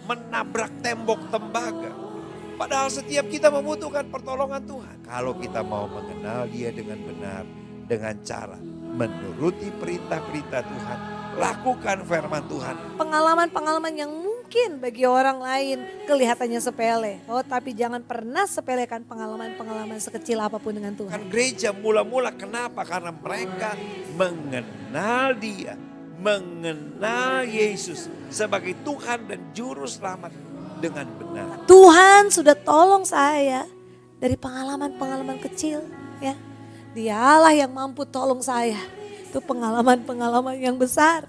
menabrak tembok tembaga. Padahal setiap kita membutuhkan pertolongan Tuhan. Kalau kita mau mengenal Dia dengan benar, dengan cara menuruti perintah-perintah Tuhan, lakukan firman Tuhan. Pengalaman-pengalaman yang mungkin bagi orang lain kelihatannya sepele. Oh, tapi jangan pernah sepelekan pengalaman-pengalaman sekecil apapun dengan Tuhan. Kan gereja mula-mula kenapa? Karena mereka mengenal Dia, mengenal Yesus sebagai Tuhan dan Juru Selamat dengan benar. Tuhan sudah tolong saya dari pengalaman-pengalaman kecil, ya. Dialah yang mampu tolong saya. Itu pengalaman-pengalaman yang besar.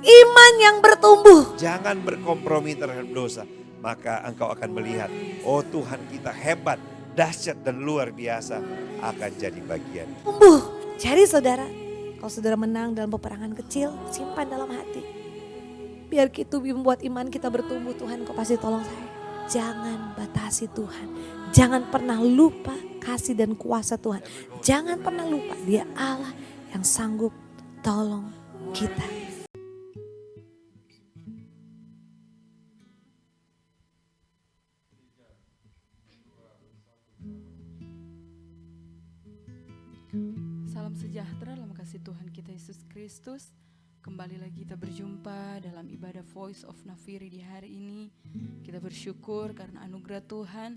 Iman yang bertumbuh. Jangan berkompromi terhadap dosa. Maka engkau akan melihat, oh Tuhan kita hebat, dahsyat dan luar biasa akan jadi bagian. Tumbuh. Jadi saudara, kalau saudara menang dalam peperangan kecil, simpan dalam hati. Biar itu membuat iman kita bertumbuh, Tuhan kau pasti tolong saya. Jangan batasi Tuhan. Jangan pernah lupa kasih dan kuasa Tuhan. Jangan pernah lupa Dia Allah yang sanggup tolong kita. Salam sejahtera dalam kasih Tuhan kita Yesus Kristus. Kembali lagi kita berjumpa dalam ibadah Voice of Nafiri di hari ini. Kita bersyukur karena anugerah Tuhan.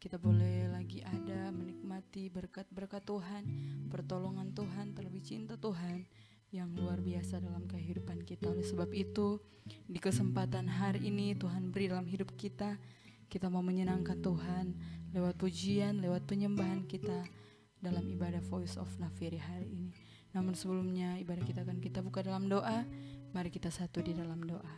Kita boleh lagi ada menikmati berkat-berkat Tuhan, pertolongan Tuhan, terlebih cinta Tuhan yang luar biasa dalam kehidupan kita. Oleh sebab itu, di kesempatan hari ini Tuhan beri dalam hidup kita, kita mau menyenangkan Tuhan lewat pujian, lewat penyembahan kita dalam ibadah Voice of Nafiri hari ini. Namun sebelumnya ibadah kita akan kita buka dalam doa. Mari kita satu di dalam doa.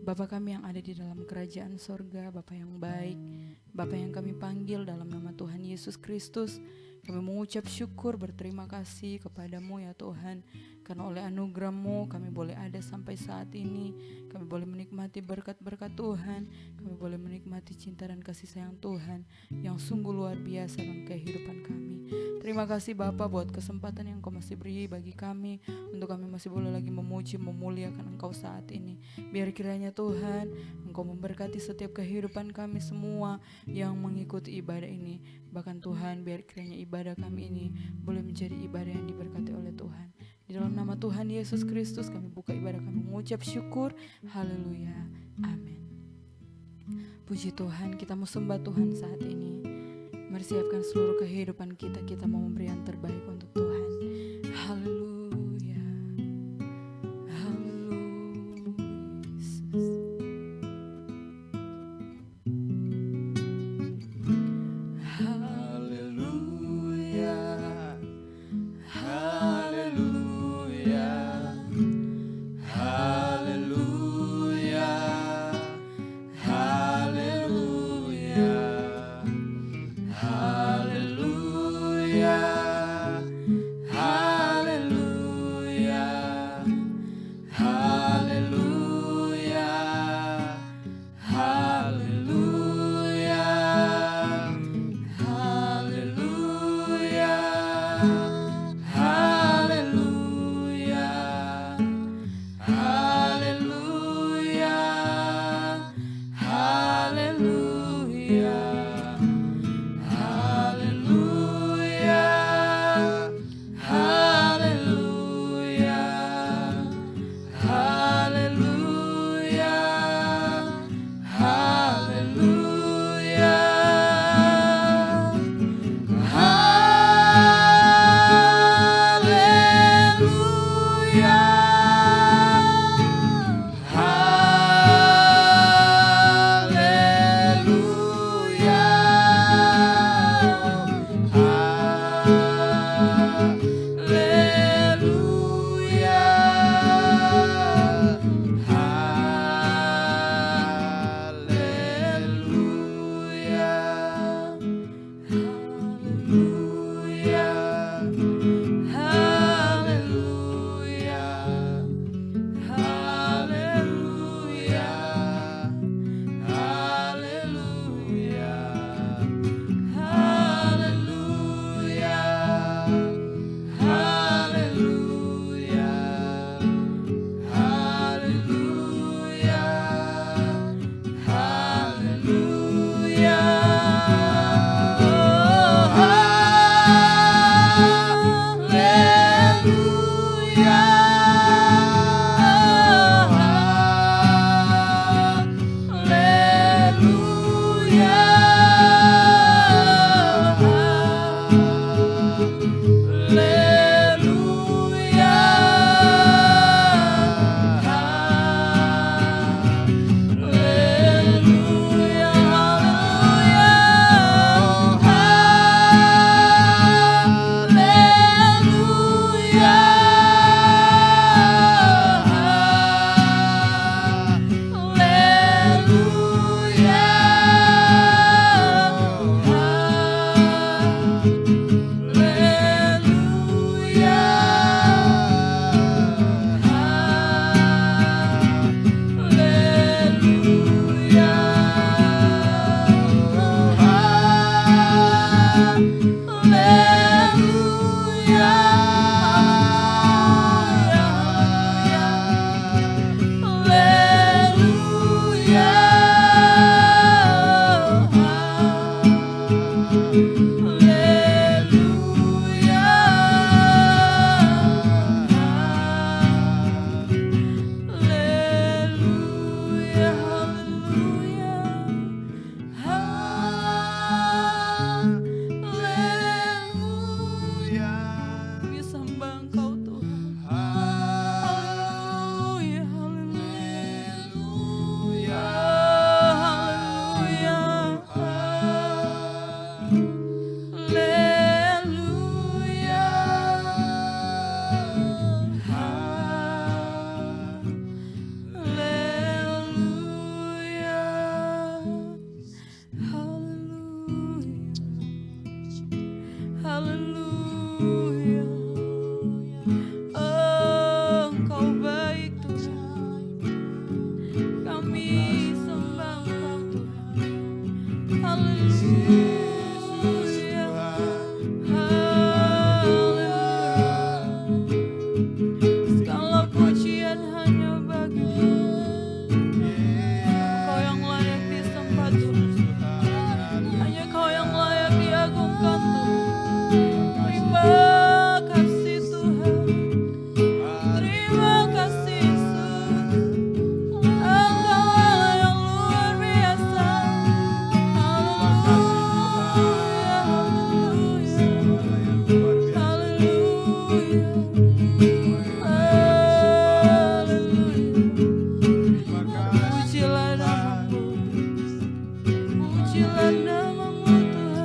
Bapa kami yang ada di dalam kerajaan sorga, Bapa yang baik, Bapa yang kami panggil dalam nama Tuhan Yesus Kristus, kami mengucap syukur berterima kasih kepadamu ya Tuhan, karena oleh anugerah-Mu kami boleh ada sampai saat ini, kami boleh menikmati berkat-berkat Tuhan, kami boleh menikmati cinta dan kasih sayang Tuhan yang sungguh luar biasa dalam kehidupan kami. Terima kasih Bapa buat kesempatan yang Kau masih beri bagi kami, untuk kami masih boleh lagi memuji, memuliakan Engkau saat ini. Biar kiranya Tuhan Engkau memberkati setiap kehidupan kami semua yang mengikuti ibadah ini. Bahkan Tuhan biar kiranya ibadah kami ini boleh menjadi ibadah yang diberkati oleh Tuhan. Di dalam nama Tuhan Yesus Kristus kami buka ibadah kami mengucap syukur. Haleluya. Amin. Puji Tuhan, kita mau sembah Tuhan saat ini. Mari siapkan seluruh kehidupan kita, kita mau memberi yang terbaik untuk Tuhan. Haleluya. Haleluya. Haleluya. Segala pujian hanya bagimu. Kau yang layak disembah Tuhan. Hanya Kau yang layak diagungkan Tuhan. Terima kasih Tuhan. Terima kasih Yesus. Engkau Allah yang luar biasa. Pujilah namamu, pujilah namamu Tuhan.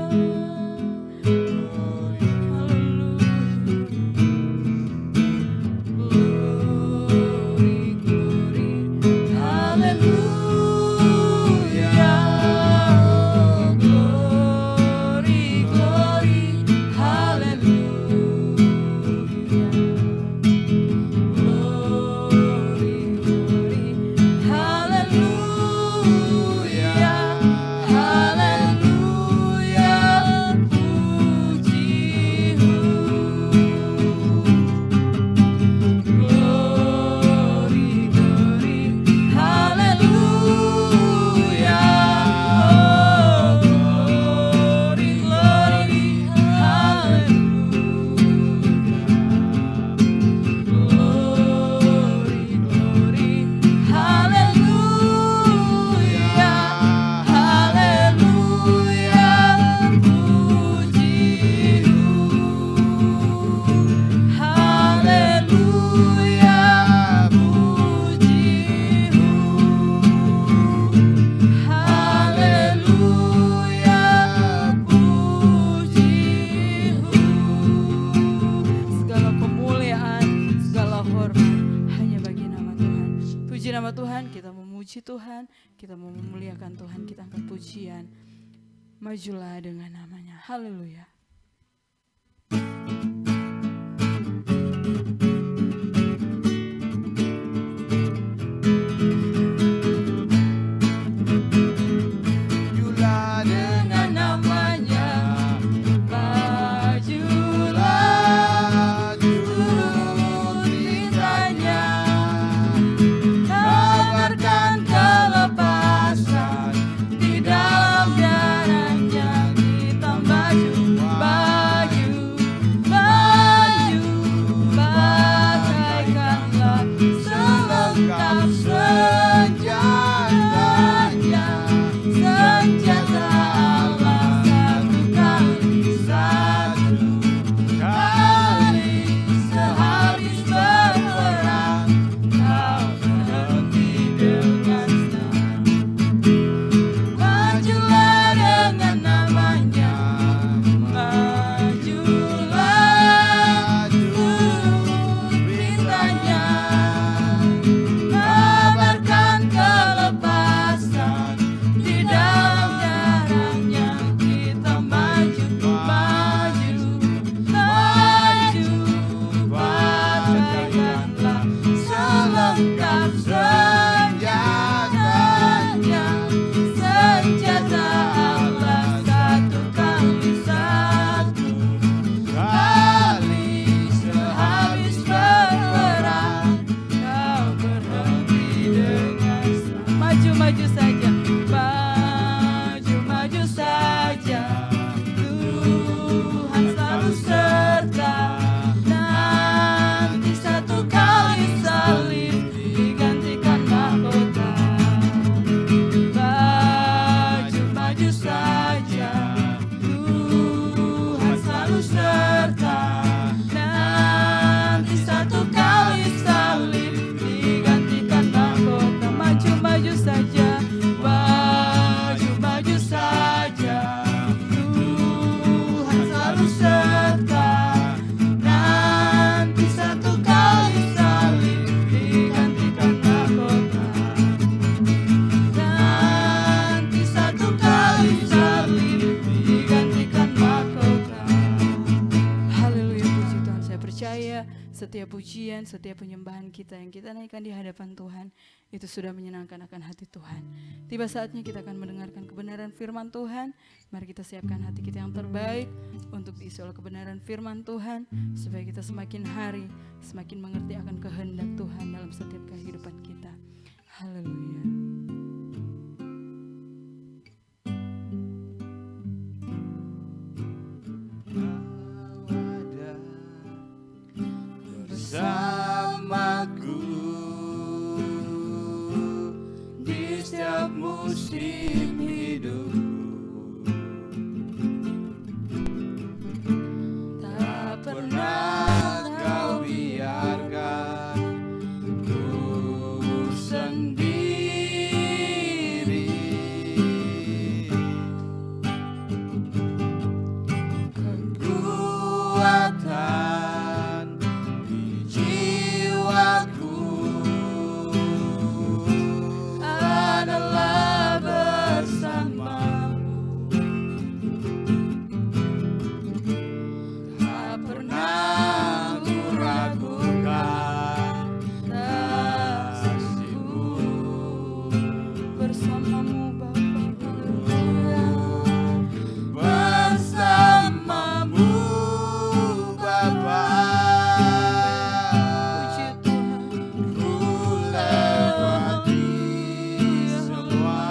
Nama Tuhan, kita memuji Tuhan, kita mau memuliakan Tuhan, kita angkat pujian. Majulah dengan namanya. Haleluya. Majulah dengan namanya. Majulah turut perintahnya. Kabarkan kelepasan di dalam darahnya. Kita maju setiap pujian, setiap penyembahan kita yang kita naikkan di hadapan Tuhan, itu sudah menyenangkan akan hati Tuhan. Tiba saatnya kita akan mendengarkan kebenaran firman Tuhan. Mari kita siapkan hati kita yang terbaik untuk diisi oleh kebenaran firman Tuhan, supaya kita semakin hari semakin mengerti akan kehendak Tuhan dalam setiap kehidupan kita. Haleluya. Bersamaku di setiap musim hidupku, tak pernah kau biarkan ku sendiri. Kekuatan di jiwaku adalah bersamamu. Tak pernah ku ragukan kasih-Mu. Bersamamu Bapa, Bersamamu Bapa, puji Tuhan. ku lewati semua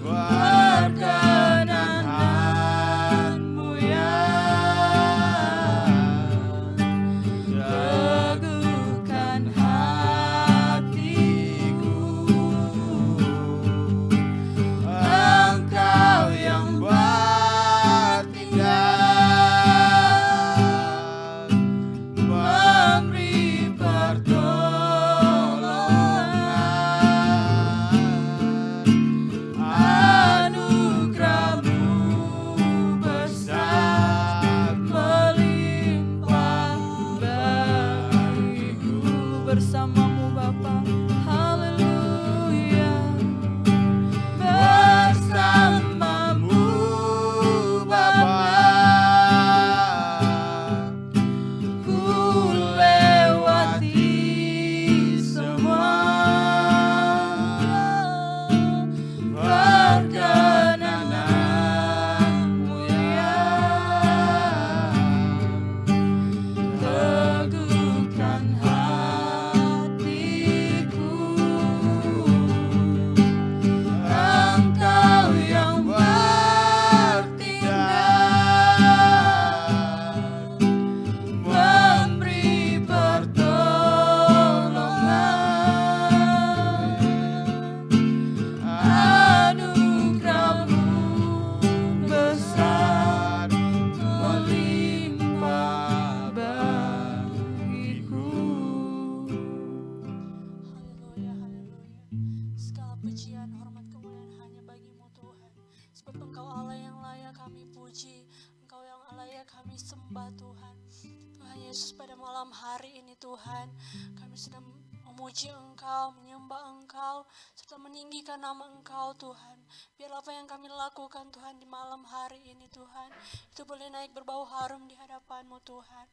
perkenan-Mu yang teguhkan hatiku. Engkau yang bertindak, memberi pertolongan. Anugerah-Mu besar melimpah bagiku. Bersamamu Bapa, haleluya. Bersamamu Bapa, ku lewati semua perkenan-Mu yang teguhkan hatiku. Engkau yang bertindak, memberi pertolongan. Anugerah-Mu besar melimpah bagiku. Haleluya, haleluya. Segala pujian, hormat, kemuliaan hanya bagi-Mu Tuhan. Sebab Engkau Allah yang layak kami puji, Engkau yang layak kami sembah Tuhan. Tuhan Yesus, pada malam hari ini Tuhan, kami sedang memuji Engkau, menyembah Engkau, serta meninggikan nama Engkau Tuhan. Biar apa yang kami lakukan Tuhan di malam hari ini Tuhan, itu boleh naik berbau harum di hadapan-Mu Tuhan.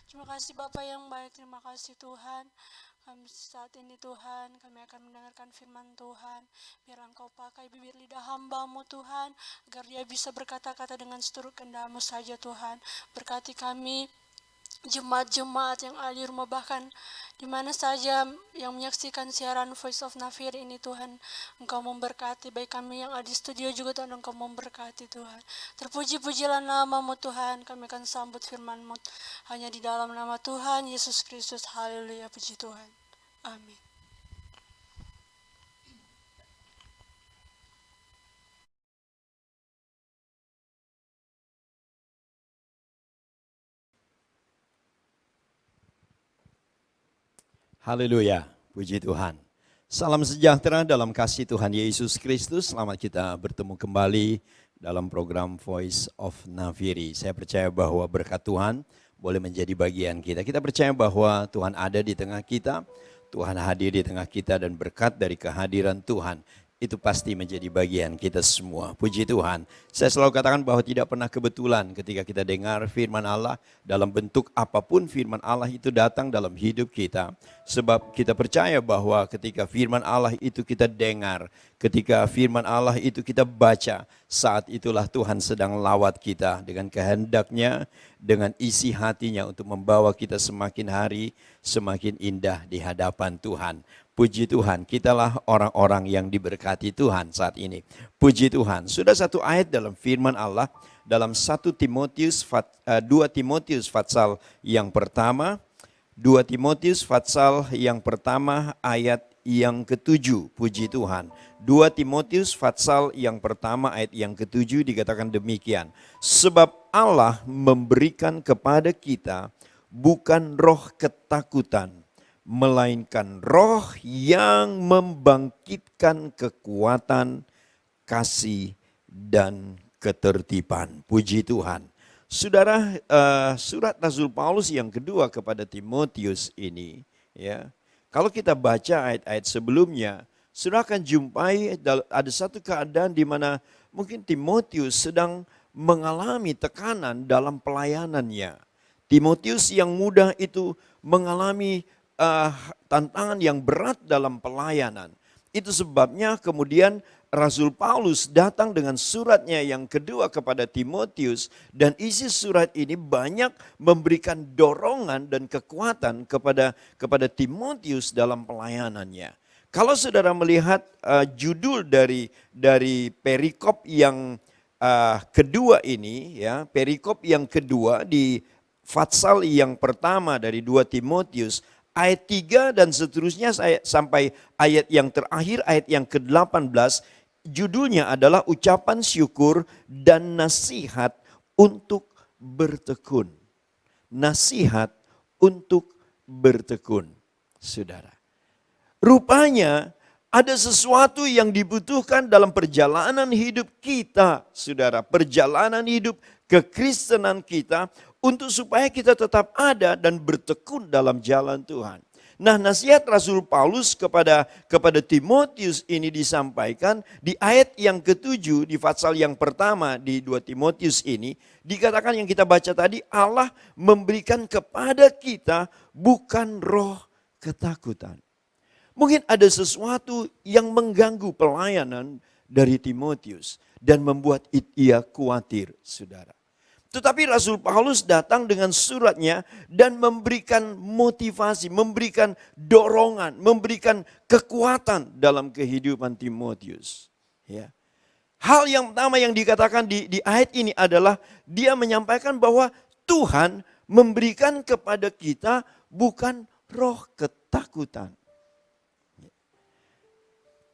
Terima kasih Bapa yang baik, terima kasih Tuhan. Kami saat ini Tuhan, kami akan mendengarkan firman Tuhan. Biar Engkau pakai bibir lidah hamba-Mu Tuhan, agar dia bisa berkata-kata dengan seturut kehendak-Mu saja Tuhan. Berkati kami, jemaat-jemaat yang ada di rumah, bahkan di mana saja yang menyaksikan siaran Voice of Nafiri ini Tuhan. Engkau memberkati, baik kami yang ada di studio juga Tuhan, Engkau memberkati Tuhan. Terpuji-pujilah nama-Mu Tuhan, kami akan sambut firman-Mu hanya di dalam nama Tuhan Yesus Kristus. Haleluya, puji Tuhan. Amin. Haleluya, puji Tuhan. Salam sejahtera dalam kasih Tuhan Yesus Kristus. Selamat kita bertemu kembali dalam program Voice of Nafiri. Saya percaya bahwa berkat Tuhan boleh menjadi bagian kita. Kita percaya bahwa Tuhan ada di tengah kita, Tuhan hadir di tengah kita, dan berkat dari kehadiran Tuhan itu pasti menjadi bagian kita semua. Puji Tuhan. Saya selalu katakan bahwa tidak pernah kebetulan ketika kita dengar firman Allah dalam bentuk apapun firman Allah itu datang dalam hidup kita. Sebab kita percaya bahwa ketika firman Allah itu kita dengar, ketika firman Allah itu kita baca, saat itulah Tuhan sedang lawat kita dengan kehendaknya, dengan isi hatinya untuk membawa kita semakin hari semakin indah di hadapan Tuhan. Puji Tuhan, kitalah orang-orang yang diberkati Tuhan saat ini. Puji Tuhan, sudah satu ayat dalam firman Allah dalam 2 Timotius pasal yang pertama, 2 Timotius pasal yang pertama ayat yang ke-7. Puji Tuhan. 2 Timotius pasal yang pertama ayat yang ke-7 dikatakan demikian. Sebab Allah memberikan kepada kita bukan roh ketakutan, melainkan roh yang membangkitkan kekuatan, kasih, dan ketertiban. Puji Tuhan. Saudara, surat Rasul Paulus yang kedua kepada Timotius ini, ya, kalau kita baca ayat-ayat sebelumnya, saudara akan jumpai ada satu keadaan di mana mungkin Timotius sedang mengalami tekanan dalam pelayanannya. Timotius yang muda itu mengalami tantangan yang berat dalam pelayanan. Itu sebabnya kemudian Rasul Paulus datang dengan suratnya yang kedua kepada Timotius, dan isi surat ini banyak memberikan dorongan dan kekuatan kepada Timotius dalam pelayanannya. Kalau saudara melihat judul dari perikop yang kedua ini, ya, perikop yang kedua di pasal yang pertama dari 2 Timotius, ayat 3 dan seterusnya sampai ayat yang terakhir, ayat yang ke-18, judulnya adalah ucapan syukur dan nasihat untuk bertekun. Nasihat untuk bertekun, saudara. Rupanya ada sesuatu yang dibutuhkan dalam perjalanan hidup kita, saudara. Perjalanan hidup kekristenan kita, untuk supaya kita tetap ada dan bertekun dalam jalan Tuhan. Nah, nasihat Rasul Paulus kepada Timotius ini disampaikan di ayat yang ke-7 di pasal yang pertama di 2 Timotius ini. Dikatakan yang kita baca tadi, Allah memberikan kepada kita bukan roh ketakutan. Mungkin ada sesuatu yang mengganggu pelayanan dari Timotius dan membuat ia khawatir, saudara. Tetapi Rasul Paulus datang dengan suratnya dan memberikan motivasi, memberikan dorongan, memberikan kekuatan dalam kehidupan Timotius. Ya. Hal yang pertama yang dikatakan di ayat ini adalah dia menyampaikan bahwa Tuhan memberikan kepada kita bukan roh ketakutan.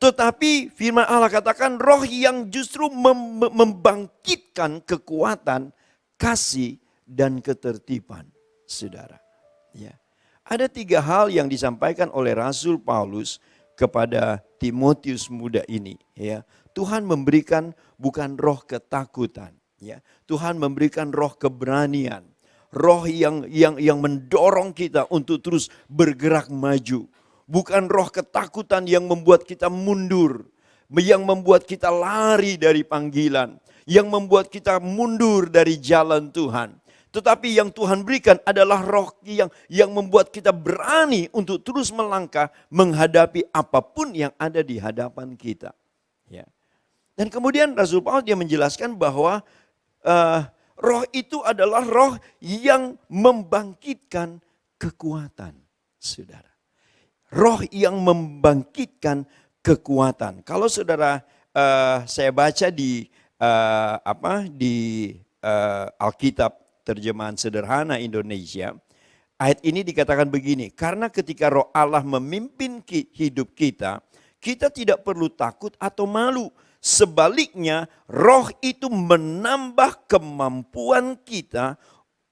Tetapi firman Allah katakan roh yang justru membangkitkan kekuatan, kasih, dan ketertiban, saudara. Ya. Ada 3 hal yang disampaikan oleh Rasul Paulus kepada Timotius muda ini. Ya. Tuhan memberikan bukan roh ketakutan. Ya. Tuhan memberikan roh keberanian. Roh yang mendorong kita untuk terus bergerak maju. Bukan roh ketakutan yang membuat kita mundur. Yang membuat kita lari dari panggilan. Yang membuat kita mundur dari jalan Tuhan. Tetapi yang Tuhan berikan adalah roh yang membuat kita berani untuk terus melangkah menghadapi apapun yang ada di hadapan kita. Ya. Dan kemudian Rasul Paulus dia menjelaskan bahwa roh itu adalah roh yang membangkitkan kekuatan, saudara. Roh yang membangkitkan kekuatan. Kalau saudara saya baca di Alkitab terjemahan sederhana Indonesia, ayat ini dikatakan begini, karena ketika roh Allah memimpin hidup kita, kita tidak perlu takut atau malu. Sebaliknya, roh itu menambah kemampuan kita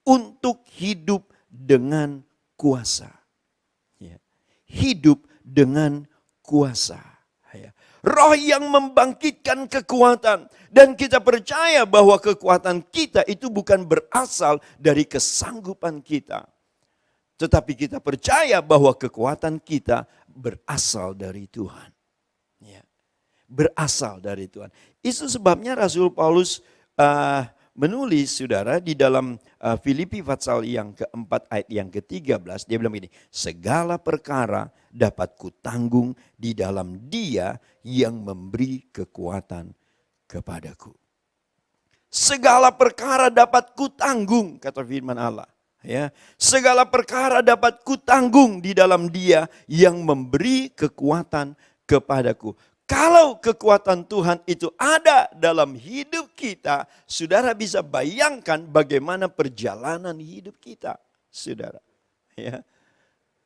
untuk hidup dengan kuasa. Ya. Hidup dengan kuasa. Ya. Roh yang membangkitkan kekuatan. Dan kita percaya bahwa kekuatan kita itu bukan berasal dari kesanggupan kita. Tetapi kita percaya bahwa kekuatan kita berasal dari Tuhan. Ya. berasal dari Tuhan. Itu sebabnya Rasul Paulus menulis saudara di dalam Filipi pasal yang keempat ayat yang ke-13. Dia bilang begini, segala perkara dapat kutanggung di dalam Dia yang memberi kekuatan kepadaku. Segala perkara dapat kutanggung, kata firman Allah. Ya, segala perkara dapat kutanggung di dalam Dia yang memberi kekuatan kepadaku. Kalau kekuatan Tuhan itu ada dalam hidup kita, saudara bisa bayangkan bagaimana perjalanan hidup kita, saudara. Ya.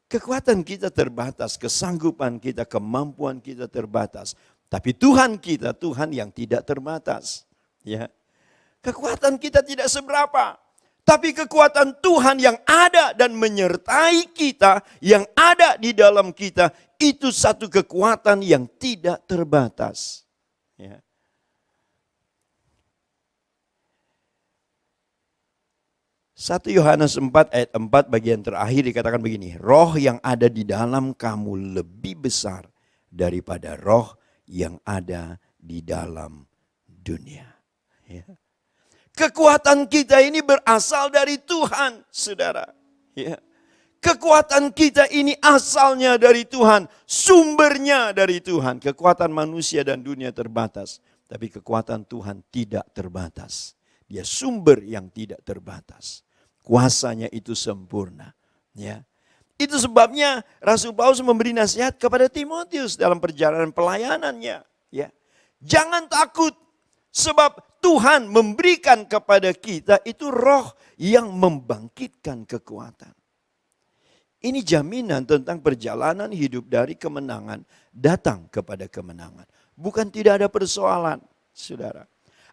Kekuatan kita terbatas, kesanggupan kita, kemampuan kita terbatas. Tapi Tuhan kita, Tuhan yang tidak terbatas. Ya. Kekuatan kita tidak seberapa. Tapi kekuatan Tuhan yang ada dan menyertai kita, yang ada di dalam kita, itu satu kekuatan yang tidak terbatas. Ya. Satu Yohanes 4 ayat 4 bagian terakhir dikatakan begini, roh yang ada di dalam kamu lebih besar daripada roh yang ada di dalam dunia. Ya. Kekuatan kita ini berasal dari Tuhan, saudara. Ya. Kekuatan kita ini asalnya dari Tuhan, sumbernya dari Tuhan. Kekuatan manusia dan dunia terbatas, tapi kekuatan Tuhan tidak terbatas. Dia sumber yang tidak terbatas. Kuasanya itu sempurna. Ya. Itu sebabnya Rasul Paulus memberi nasihat kepada Timotius dalam perjalanan pelayanannya. Ya. Jangan takut. Sebab Tuhan memberikan kepada kita itu roh yang membangkitkan kekuatan. Ini jaminan tentang perjalanan hidup dari kemenangan datang kepada kemenangan. Bukan tidak ada persoalan, saudara.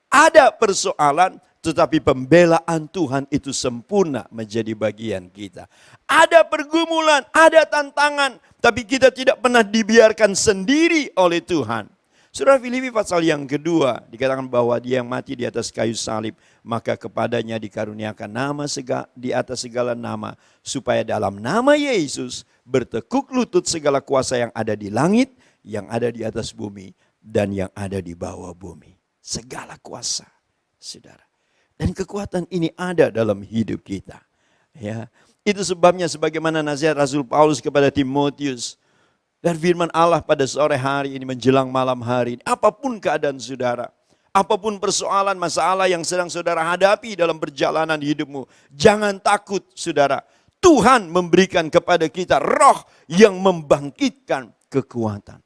Ada persoalan, tetapi pembelaan Tuhan itu sempurna menjadi bagian kita. Ada pergumulan, ada tantangan, tapi kita tidak pernah dibiarkan sendiri oleh Tuhan. Surah Filipi pasal yang kedua dikatakan bahwa dia yang mati di atas kayu salib, maka kepadanya dikaruniakan nama di atas segala nama, supaya dalam nama Yesus bertekuk lutut segala kuasa yang ada di langit, yang ada di atas bumi, dan yang ada di bawah bumi. Segala kuasa, saudara. Dan kekuatan ini ada dalam hidup kita. Ya, itu sebabnya sebagaimana nasihat Rasul Paulus kepada Timotius, dan firman Allah pada sore hari ini menjelang malam hari ini. Apapun keadaan saudara. Apapun persoalan masalah yang sedang saudara hadapi dalam perjalanan hidupmu. Jangan takut saudara. Tuhan memberikan kepada kita roh yang membangkitkan kekuatan.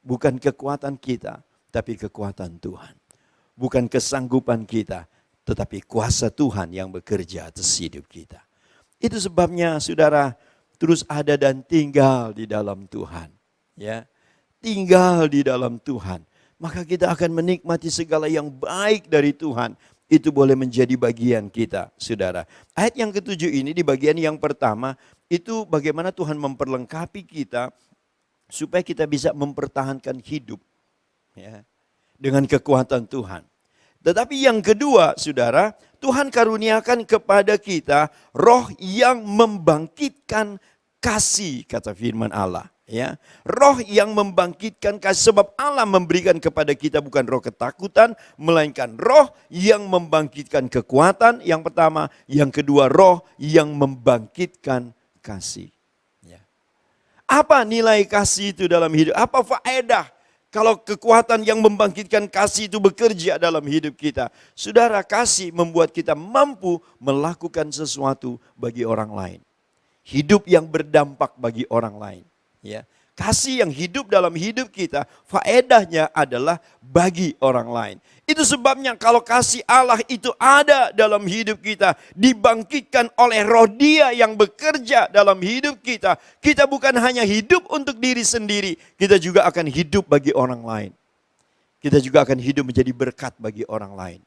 Bukan kekuatan kita, tapi kekuatan Tuhan. Bukan kesanggupan kita, tetapi kuasa Tuhan yang bekerja atas hidup kita. Itu sebabnya saudara, terus ada dan tinggal di dalam Tuhan. Ya, tinggal di dalam Tuhan. Maka kita akan menikmati segala yang baik dari Tuhan. Itu boleh menjadi bagian kita, saudara. Ayat yang ketujuh ini di bagian yang pertama, itu bagaimana Tuhan memperlengkapi kita supaya kita bisa mempertahankan hidup. Ya, dengan kekuatan Tuhan. Tetapi yang kedua, saudara, Tuhan karuniakan kepada kita roh yang membangkitkan kasih, kata firman Allah. Ya, roh yang membangkitkan kasih, sebab Allah memberikan kepada kita bukan roh ketakutan, melainkan roh yang membangkitkan kekuatan, yang pertama. Yang kedua, roh yang membangkitkan kasih. Ya. Apa nilai kasih itu dalam hidup? Apa faedah kalau kekuatan yang membangkitkan kasih itu bekerja dalam hidup kita? Saudara, kasih membuat kita mampu melakukan sesuatu bagi orang lain. Hidup yang berdampak bagi orang lain. Ya, kasih yang hidup dalam hidup kita, faedahnya adalah bagi orang lain. Itu sebabnya kalau kasih Allah itu ada dalam hidup kita, dibangkitkan oleh roh Dia yang bekerja dalam hidup kita. Kita bukan hanya hidup untuk diri sendiri, kita juga akan hidup bagi orang lain. Kita juga akan hidup menjadi berkat bagi orang lain.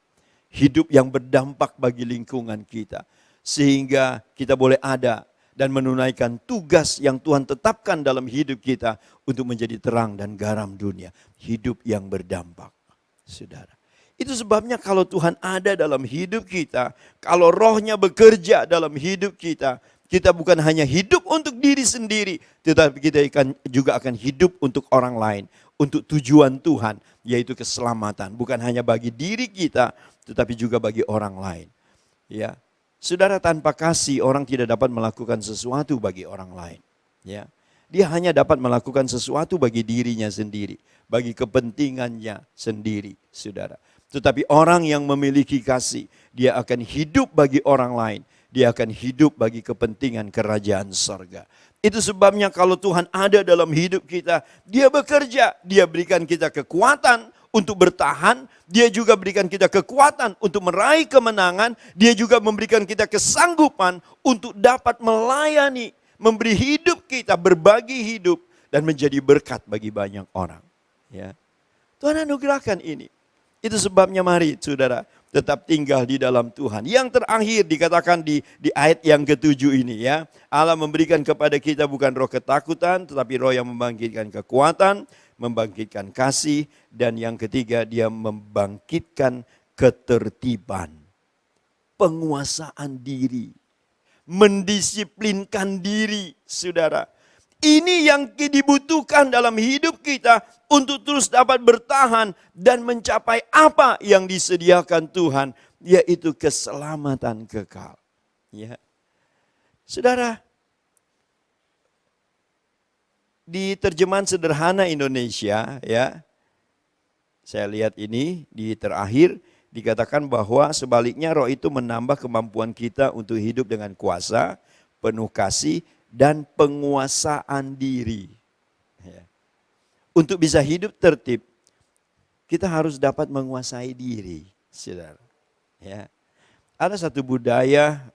Hidup yang berdampak bagi lingkungan kita. Sehingga kita boleh ada dan menunaikan tugas yang Tuhan tetapkan dalam hidup kita untuk menjadi terang dan garam dunia. Hidup yang berdampak, saudara. Itu sebabnya kalau Tuhan ada dalam hidup kita, kalau rohnya bekerja dalam hidup kita, kita bukan hanya hidup untuk diri sendiri, tetapi kita juga akan hidup untuk orang lain. untuk tujuan Tuhan, yaitu keselamatan. Bukan hanya bagi diri kita, tetapi juga bagi orang lain. Ya, saudara, tanpa kasih orang tidak dapat melakukan sesuatu bagi orang lain. Ya, dia hanya dapat melakukan sesuatu bagi dirinya sendiri, bagi kepentingannya sendiri, saudara. Tetapi orang yang memiliki kasih, dia akan hidup bagi orang lain. Dia akan hidup bagi kepentingan kerajaan sorga. Itu sebabnya kalau Tuhan ada dalam hidup kita, dia bekerja, dia berikan kita kekuatan untuk bertahan, dia juga berikan kita kekuatan untuk meraih kemenangan, dia juga memberikan kita kesanggupan untuk dapat melayani, memberi hidup kita, berbagi hidup, dan menjadi berkat bagi banyak orang. Ya, Tuhan anugerahkan ini. Itu sebabnya mari saudara tetap tinggal di dalam Tuhan. Yang terakhir dikatakan di ayat yang ke-7 ini ya. Allah memberikan kepada kita bukan roh ketakutan, tetapi roh yang membangkitkan kekuatan, membangkitkan kasih, dan yang ketiga dia membangkitkan ketertiban, penguasaan diri, mendisiplinkan diri, saudara. Ini yang dibutuhkan dalam hidup kita untuk terus dapat bertahan dan mencapai apa yang disediakan Tuhan, yaitu keselamatan kekal. Ya. Saudara, di terjemahan sederhana Indonesia, ya, saya lihat ini di terakhir dikatakan bahwa sebaliknya roh itu menambah kemampuan kita untuk hidup dengan kuasa, penuh kasih, dan penguasaan diri. Ya. Untuk bisa hidup tertib, kita harus dapat menguasai diri, saudara. Ya. Ada satu budaya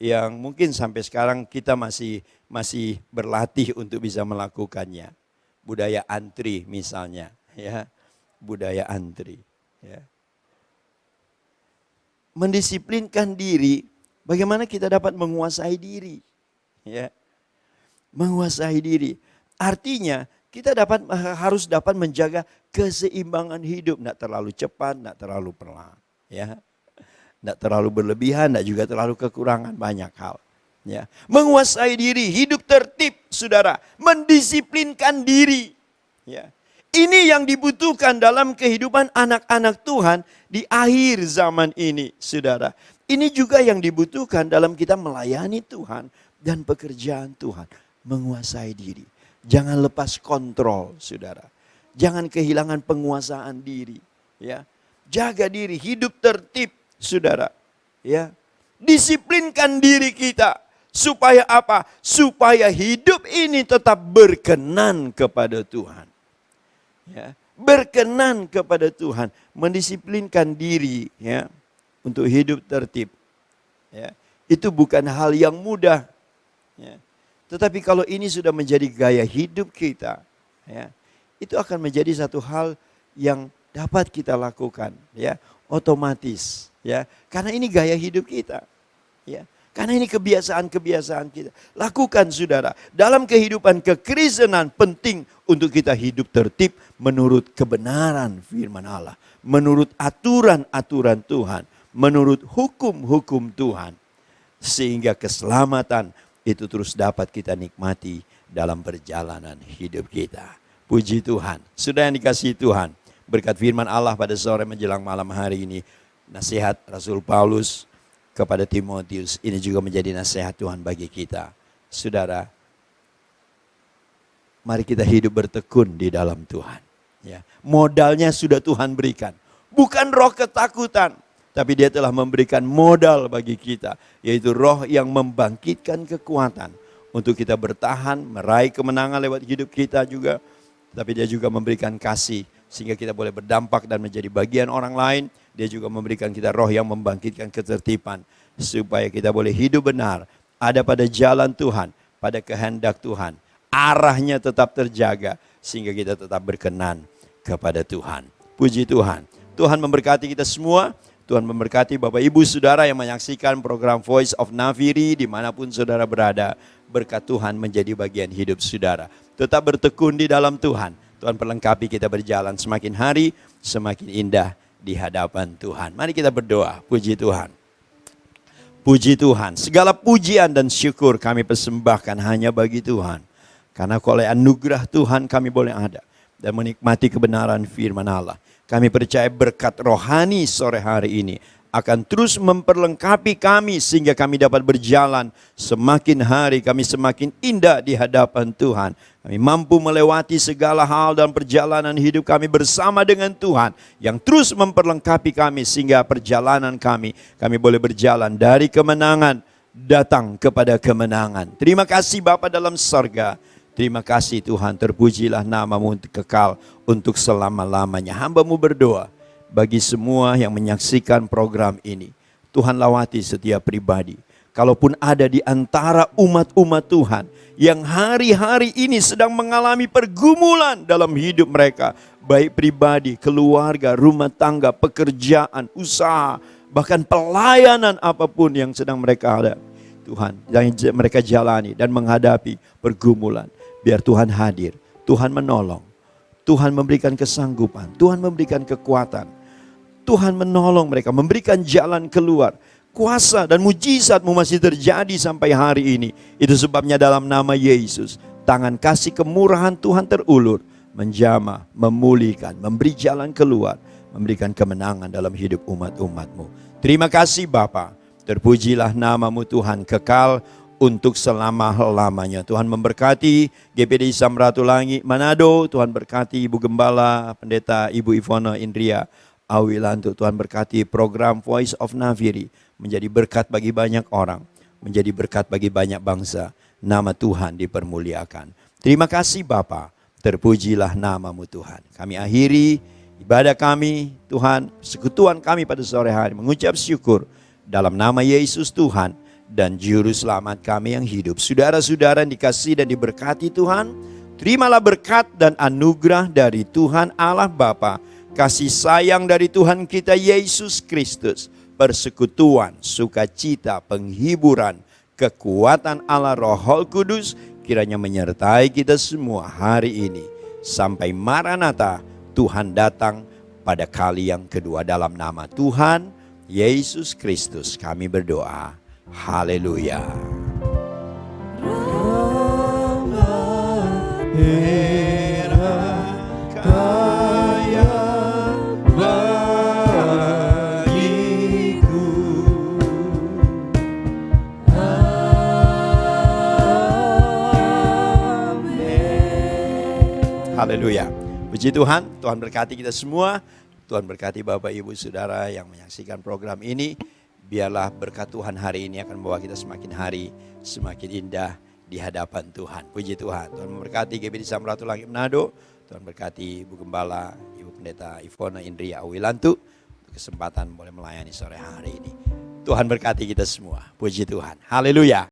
yang mungkin sampai sekarang kita masih berlatih untuk bisa melakukannya. Budaya antri misalnya, ya, budaya antri. Ya. Mendisiplinkan diri, bagaimana kita dapat menguasai diri. Ya, menguasai diri. Artinya kita harus dapat menjaga keseimbangan hidup, tidak terlalu cepat, tidak terlalu pelan, ya, tidak terlalu berlebihan, tidak juga terlalu kekurangan, banyak hal. Ya, menguasai diri, hidup tertib, saudara, mendisiplinkan diri. Ya, ini yang dibutuhkan dalam kehidupan anak-anak Tuhan di akhir zaman ini, saudara. Ini juga yang dibutuhkan dalam kita melayani Tuhan dan pekerjaan Tuhan, menguasai diri. Jangan lepas kontrol, saudara. Jangan kehilangan penguasaan diri. Ya, jaga diri, hidup tertib, saudara. Ya, disiplinkan diri kita supaya apa? Supaya hidup ini tetap berkenan kepada Tuhan. Ya, berkenan kepada Tuhan, mendisiplinkan diri, ya, untuk hidup tertib. Ya, itu bukan hal yang mudah. Ya. Tetapi kalau ini sudah menjadi gaya hidup kita, ya, itu akan menjadi satu hal yang dapat kita lakukan, ya, otomatis, ya, karena ini gaya hidup kita, ya, karena ini kebiasaan-kebiasaan kita. Lakukan, saudara, dalam kehidupan kekristenan penting untuk kita hidup tertib menurut kebenaran firman Allah, menurut aturan-aturan Tuhan, menurut hukum-hukum Tuhan, sehingga keselamatan itu terus dapat kita nikmati dalam perjalanan hidup kita. Puji Tuhan. Sudah yang dikasihi Tuhan, berkat firman Allah pada sore menjelang malam hari ini, nasihat Rasul Paulus kepada Timotius ini juga menjadi nasihat Tuhan bagi kita. Saudara, mari kita hidup bertekun di dalam Tuhan. Ya, modalnya sudah Tuhan berikan. Bukan roh ketakutan, tapi dia telah memberikan modal bagi kita, yaitu roh yang membangkitkan kekuatan untuk kita bertahan, meraih kemenangan lewat hidup kita juga. Tapi dia juga memberikan kasih sehingga kita boleh berdampak dan menjadi bagian orang lain. Dia juga memberikan kita roh yang membangkitkan ketertiban supaya kita boleh hidup benar, ada pada jalan Tuhan, pada kehendak Tuhan. Arahnya tetap terjaga sehingga kita tetap berkenan kepada Tuhan. Puji Tuhan. Tuhan memberkati kita semua. Tuhan memberkati Bapak Ibu Saudara yang menyaksikan program Voice of Nafiri dimanapun saudara berada. Berkat Tuhan menjadi bagian hidup saudara. Tetap bertekun di dalam Tuhan. Tuhan perlengkapi kita berjalan semakin hari semakin indah di hadapan Tuhan. Mari kita berdoa. Puji Tuhan. Puji Tuhan. Segala pujian dan syukur kami persembahkan hanya bagi Tuhan. Karena oleh anugerah Tuhan kami boleh ada. dan menikmati kebenaran firman Allah. Kami percaya berkat rohani sore hari ini akan terus memperlengkapi kami sehingga kami dapat berjalan semakin hari kami semakin indah di hadapan Tuhan. Kami mampu melewati segala hal dalam perjalanan hidup kami bersama dengan Tuhan yang terus memperlengkapi kami sehingga perjalanan kami boleh berjalan dari kemenangan datang kepada kemenangan. Terima kasih Bapa dalam sorga. Terima kasih Tuhan, terpujilah nama-Mu kekal untuk selama-lamanya. Hamba-Mu berdoa bagi semua yang menyaksikan program ini. Tuhan lawati setiap pribadi. Kalaupun ada di antara umat-umat Tuhan yang hari-hari ini sedang mengalami pergumulan dalam hidup mereka, baik pribadi, keluarga, rumah tangga, pekerjaan, usaha, bahkan pelayanan apapun yang sedang mereka ada, Tuhan, yang mereka jalani dan menghadapi pergumulan. Biar Tuhan hadir, Tuhan menolong, Tuhan memberikan kesanggupan, Tuhan memberikan kekuatan, Tuhan menolong mereka, memberikan jalan keluar. Kuasa dan mujizat-Mu masih terjadi sampai hari ini. Itu sebabnya dalam nama Yesus, tangan kasih kemurahan Tuhan terulur, menjamah, memulihkan, memberi jalan keluar, memberikan kemenangan dalam hidup umat-umat-Mu. Terima kasih Bapa, terpujilah nama-Mu Tuhan kekal untuk selama-lamanya. Tuhan memberkati GPD Samratulangi Manado. Tuhan berkati Ibu Gembala, Pendeta Ibu Ivona Indria Awilantu. Tuhan berkati program Voice of Nafiri. Menjadi berkat bagi banyak orang. Menjadi berkat bagi banyak bangsa. Nama Tuhan dipermuliakan. Terima kasih Bapa. Terpujilah nama-Mu Tuhan. Kami akhiri ibadah kami, Tuhan, persekutuan kami pada sore hari. Mengucap syukur dalam nama Yesus Tuhan dan Juru Selamat kami yang hidup. Saudara-saudara yang dikasihi dan diberkati Tuhan, terimalah berkat dan anugerah dari Tuhan Allah Bapa, kasih sayang dari Tuhan kita Yesus Kristus, persekutuan, sukacita, penghiburan, kekuatan Allah Roh Kudus, kiranya menyertai kita semua hari ini. Sampai Maranatha, Tuhan datang pada kali yang kedua. Dalam nama Tuhan Yesus Kristus kami berdoa. Haleluya. Haleluya. Puji Tuhan, Tuhan berkati kita semua. Tuhan berkati Bapak Ibu Saudara yang menyaksikan program ini. Biarlah berkat Tuhan hari ini akan membawa kita semakin hari semakin indah di hadapan Tuhan. Puji Tuhan. Tuhan memberkati GPD Samratulangi Manado. Tuhan berkati Ibu Gembala, Ibu Pendeta Ivona Indria Awilantu. Kesempatan boleh melayani sore hari ini. Tuhan berkati kita semua. Puji Tuhan. Haleluya.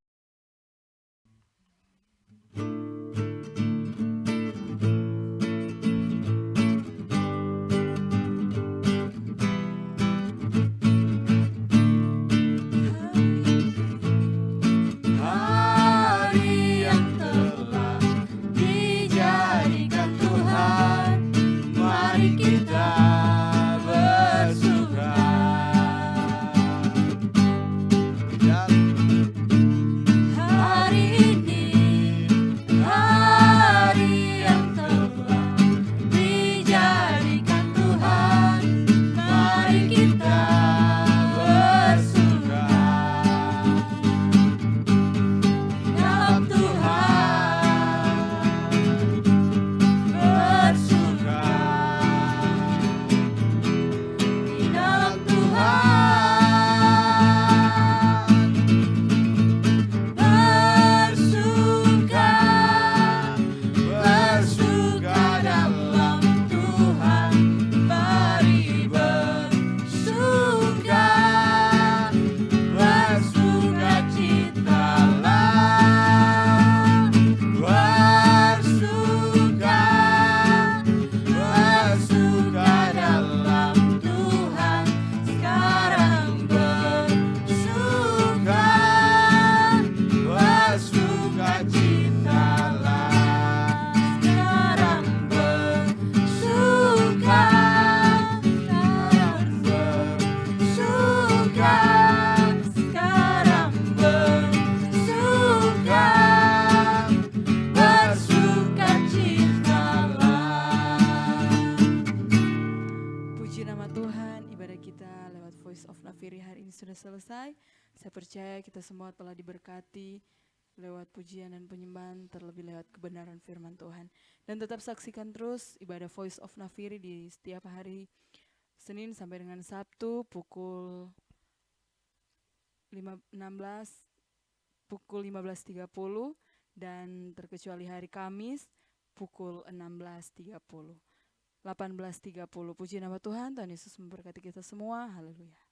Nafiri hari ini sudah selesai. Saya percaya kita semua telah diberkati lewat pujian dan penyembahan, terlebih lewat kebenaran firman Tuhan. Dan tetap saksikan terus ibadah Voice of Nafiri di setiap hari Senin sampai dengan Sabtu pukul 16, pukul 15.30 dan terkecuali hari Kamis pukul 16.30. 18.30. Puji nama Tuhan, Tuhan Yesus memberkati kita semua. Haleluya.